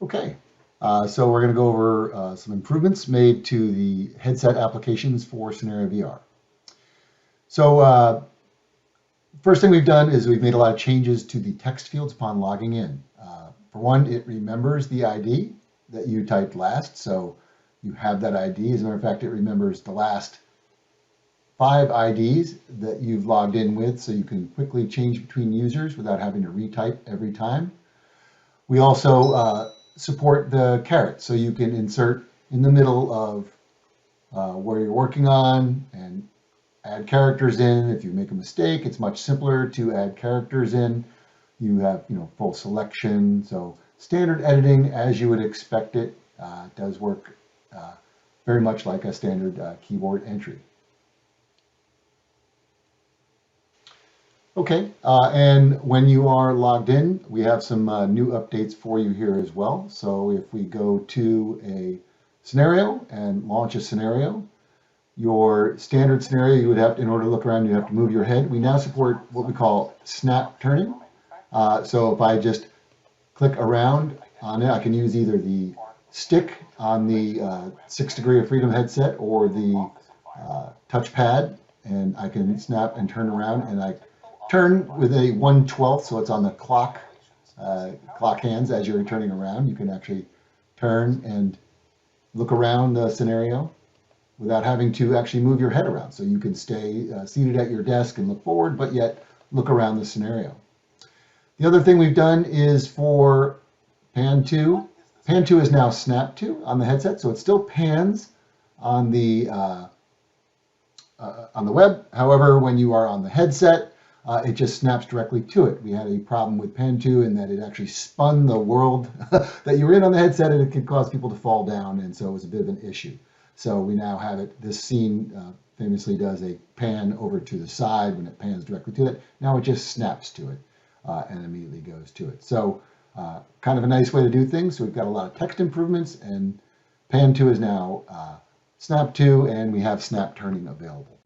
Okay, so we're going to go over some improvements made to the headset applications for CenarioVR. So first thing we've done is we've made a lot of changes to the text fields upon logging in. For one, it remembers the ID that you typed last, so you have that ID. As a matter of fact, it remembers the last 5 IDs that you've logged in with, so you can quickly change between users without having to retype every time. We also support the caret, so you can insert in the middle of where you're working on and add characters in. If you make a mistake, it's much simpler to add characters in. You have, full selection. So standard editing, as you would expect it, does work very much like a standard keyboard entry. Okay, and when you are logged in, we have some new updates for you here as well. So if we go to a scenario and launch a scenario, your standard scenario, you would have to, in order to look around, you have to move your head. We now support what we call snap turning. So if I just click around on it, I can use either the stick on the 6 Degree of Freedom headset or the touchpad, and I can snap and turn around, and I turn with a 1/12, so it's on the clock hands as you're turning around. You can actually turn and look around the scenario without having to actually move your head around. So you can stay seated at your desk and look forward, but yet look around the scenario. The other thing we've done is for pan to. Pan to is now snap to on the headset, so it still pans on the web. However, when you are on the headset, it just snaps directly to it. We had a problem with pan to in that it actually spun the world that you were in on the headset, and it could cause people to fall down, and so it was a bit of an issue. So we now have it. This scene famously does a pan over to the side when it pans directly to it. Now it just snaps to it and immediately goes to it. So kind of a nice way to do things. So we've got a lot of text improvements, and pan to is now snap to, and we have snap turning available.